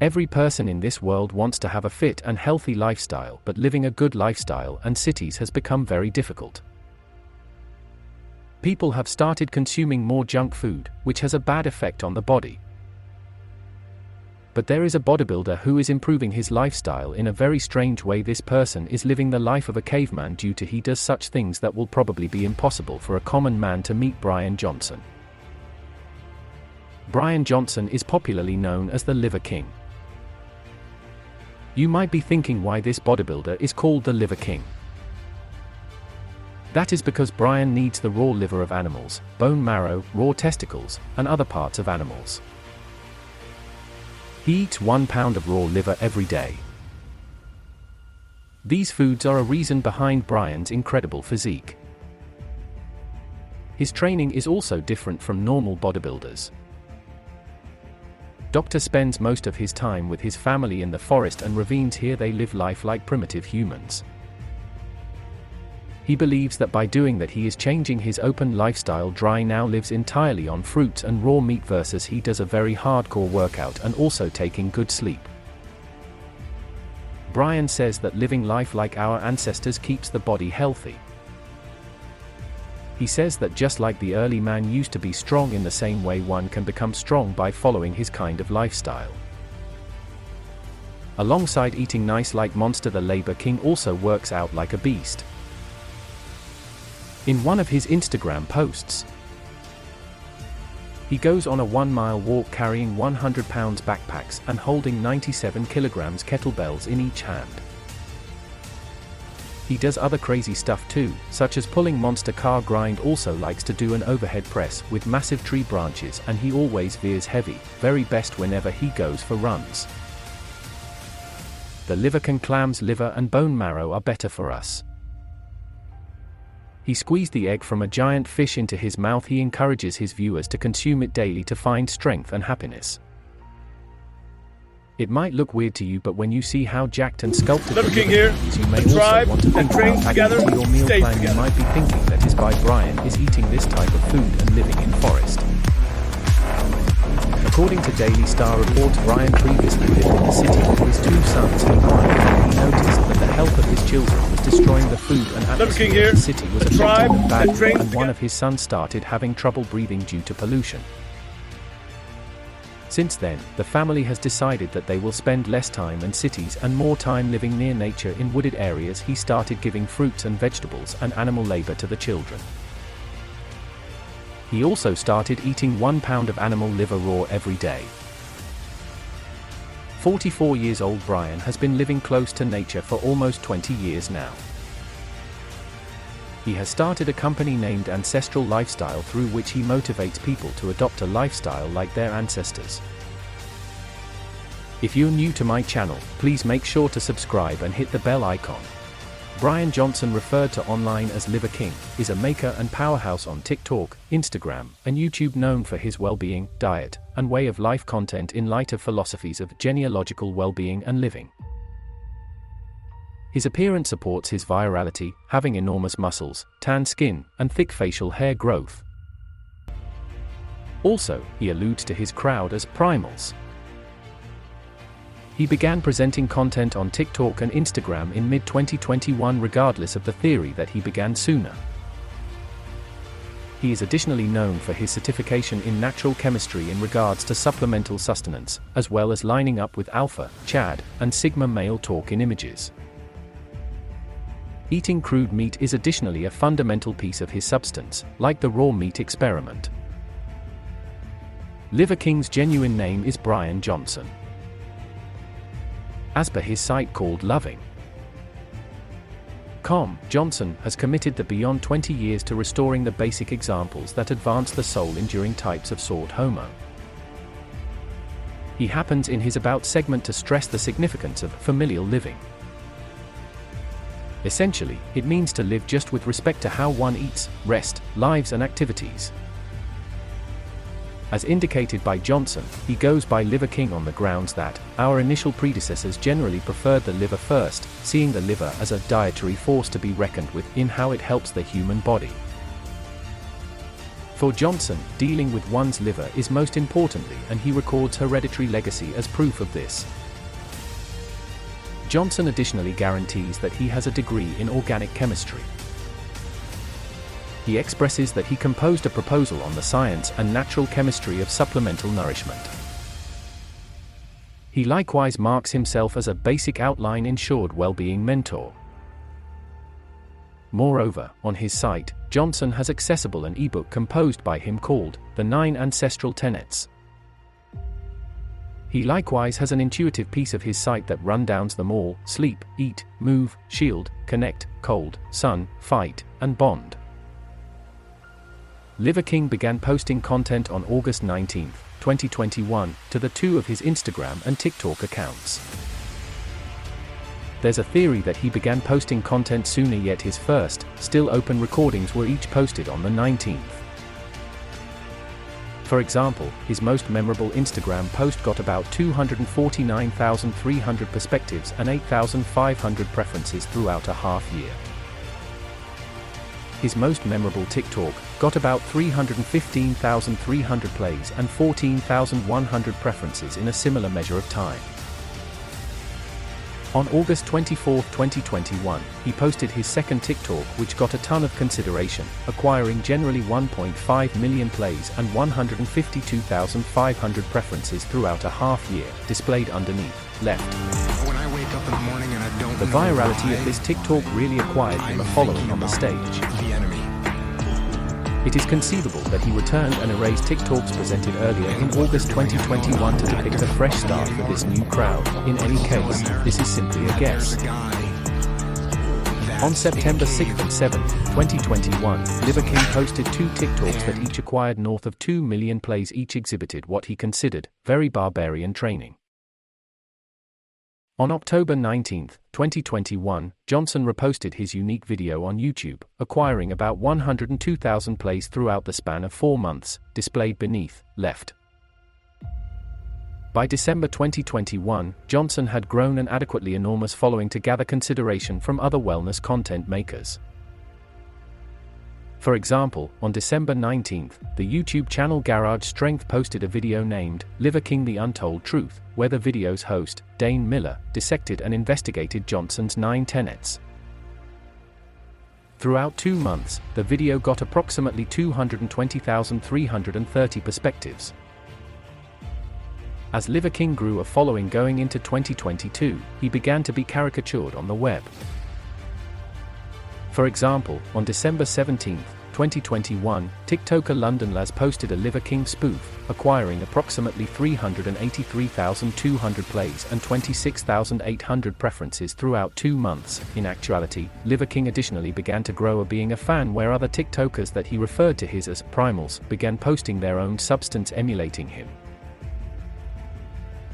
Every person in this world wants to have a fit and healthy lifestyle, but living a good lifestyle in cities has become very difficult. People have started consuming more junk food, which has a bad effect on the body. But there is a bodybuilder who is improving his lifestyle in a very strange way. This person is living the life of a caveman due to he does such things that will probably be impossible for a common man to meet. Brian Johnson. Brian Johnson is popularly known as the Liver King. You might be thinking why this bodybuilder is called the Liver King. That is because Brian needs the raw liver of animals, bone marrow, raw testicles, and other parts of animals. He eats 1 pound of raw liver every day. These foods are a reason behind Brian's incredible physique. His training is also different from normal bodybuilders. Doctor spends most of his time with his family in the forest and ravines. Here they live life like primitive humans. He believes that by doing that he is changing his open lifestyle. Dry now lives entirely on fruits and raw meat versus he does a very hardcore workout and also taking good sleep. Brian says that living life like our ancestors keeps the body healthy. He says that just like the early man used to be strong, in the same way one can become strong by following his kind of lifestyle. Alongside eating nice like monster, the Liver King also works out like a beast. In one of his Instagram posts, he goes on a 1-mile walk carrying 100 pounds backpacks and holding 97 kilograms kettlebells in each hand. He does other crazy stuff too, such as pulling monster car grind. Also likes to do an overhead press with massive tree branches, and he always veers heavy, very best whenever he goes for runs. The Liver King claims liver and bone marrow are better for us. He squeezed the egg from a giant fish into his mouth. He encourages his viewers to consume it daily to find strength and happiness. It might look weird to you, but when you see how jacked and sculpted the Liver King is, you may also want to think about adding to your meal plan. You might be thinking that is why Brian is eating this type of food and living in forest. According to Daily Star reports, Brian previously lived in the city with his 2 sons and wife, and he noticed that the health of his children was destroying the food and atmosphere of the city was affecting them badly, and one of his sons started having trouble breathing due to pollution. Since then, the family has decided that they will spend less time in cities and more time living near nature in wooded areas. He started giving fruits and vegetables and animal labor to the children. He also started eating 1 pound of animal liver raw every day. 44 years old Brian has been living close to nature for almost 20 years now. He has started a company named Ancestral Lifestyle, through which he motivates people to adopt a lifestyle like their ancestors. If you're new to my channel, please make sure to subscribe and hit the bell icon. Brian Johnson, referred to online as Liver King, is a maker and powerhouse on TikTok, Instagram, and YouTube, known for his well-being, diet, and way of life content in light of philosophies of genealogical well-being and living. His appearance supports his virality, having enormous muscles, tan skin, and thick facial hair growth. Also, he alludes to his crowd as primals. He began presenting content on TikTok and Instagram in mid-2021, regardless of the theory that he began sooner. He is additionally known for his certification in natural chemistry in regards to supplemental sustenance, as well as lining up with Alpha, Chad, and Sigma male talk in images. Eating crude meat is additionally a fundamental piece of his substance, like the raw meat experiment. Liver King's genuine name is Brian Johnson. As per his site called Loving.com, Johnson has committed the beyond 20 years to restoring the basic examples that advance the soul enduring types of sort homo. He happens in his About segment to stress the significance of familial living. Essentially, it means to live just with respect to how one eats, rests, lives and activities. As indicated by Johnson, he goes by Liver King on the grounds that our initial predecessors generally preferred the liver first, seeing the liver as a dietary force to be reckoned with in how it helps the human body. For Johnson, dealing with one's liver is most importantly, and he records hereditary legacy as proof of this. Johnson additionally guarantees that he has a degree in organic chemistry. He expresses that he composed a proposal on the science and natural chemistry of supplemental nourishment. He likewise marks himself as a basic outline ensured well-being mentor. Moreover, on his site, Johnson has accessible an ebook composed by him called The 9 Ancestral Tenets. He likewise has an intuitive piece of his site that rundowns them all: sleep, eat, move, shield, connect, cold, sun, fight, and bond. Liver King began posting content on August 19, 2021, to the two of his Instagram and TikTok accounts. There's a theory that he began posting content sooner, yet his first, still open recordings were each posted on the 19th. For example, his most memorable Instagram post got about 249,300 perspectives and 8,500 preferences throughout a half year. His most memorable TikTok got about 315,300 plays and 14,100 preferences in a similar measure of time. On August 24, 2021, he posted his second TikTok, which got a ton of consideration, acquiring generally 1.5 million plays and 152,500 preferences throughout a half year, displayed underneath, left. When I wake up in the morning and I don't The virality of this TikTok really acquired him a following on the stage. the enemy. It is conceivable that he returned and erased TikToks presented earlier in August 2021 to depict a fresh start for this new crowd. In any case, this is simply a guess. On September 6th and 7th, 2021, Liver King posted two TikToks that each acquired north of 2 million plays. Each exhibited what he considered very barbarian training. On October 19, 2021, Johnson reposted his unique video on YouTube, acquiring about 102,000 plays throughout the span of 4 months, displayed beneath, left. By December 2021, Johnson had grown an adequately enormous following to gather consideration from other wellness content makers. For example, on December 19, the YouTube channel Garage Strength posted a video named Liver King: The Untold Truth, where the video's host, Dane Miller, dissected and investigated Johnson's 9 tenets. Throughout 2 months, the video got approximately 220,330 perspectives. As Liver King grew a following going into 2022, he began to be caricatured on the web. For example, on December 17, 2021, TikToker London Laz posted a Liver King spoof, acquiring approximately 383,200 plays and 26,800 preferences throughout 2 months. In actuality, Liver King additionally began to grow a being a fan where other TikTokers that he referred to his as primals began posting their own substance emulating him.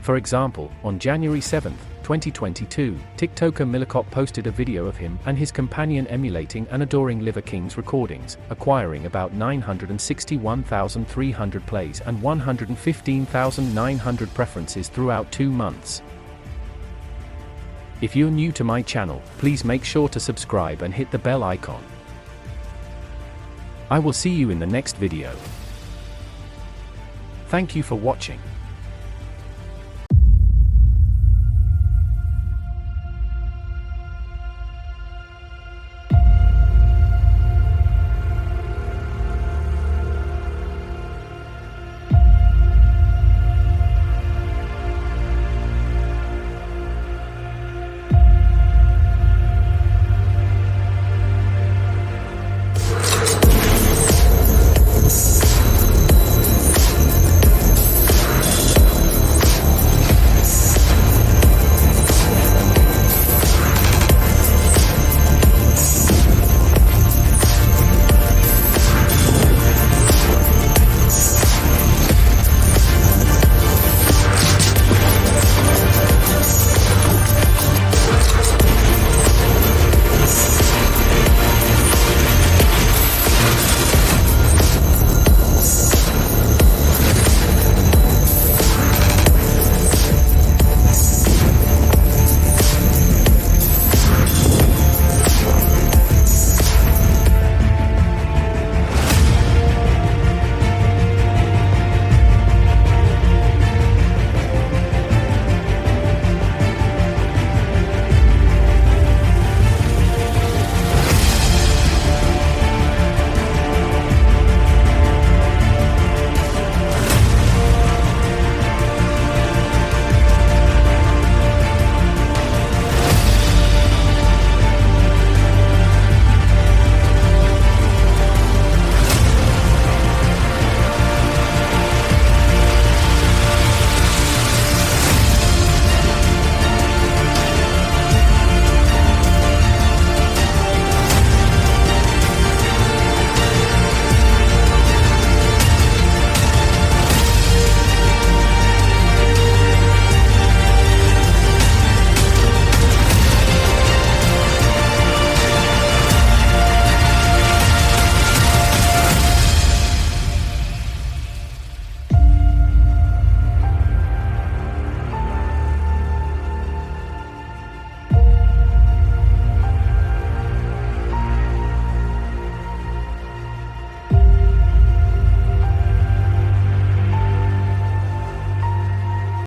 For example, on January 7, 2022, TikToker Millicop posted a video of him and his companion emulating and adoring Liver King's recordings, acquiring about 961,300 plays and 115,900 preferences throughout 2 months. If you're new to my channel, please make sure to subscribe and hit the bell icon. I will see you in the next video. Thank you for watching.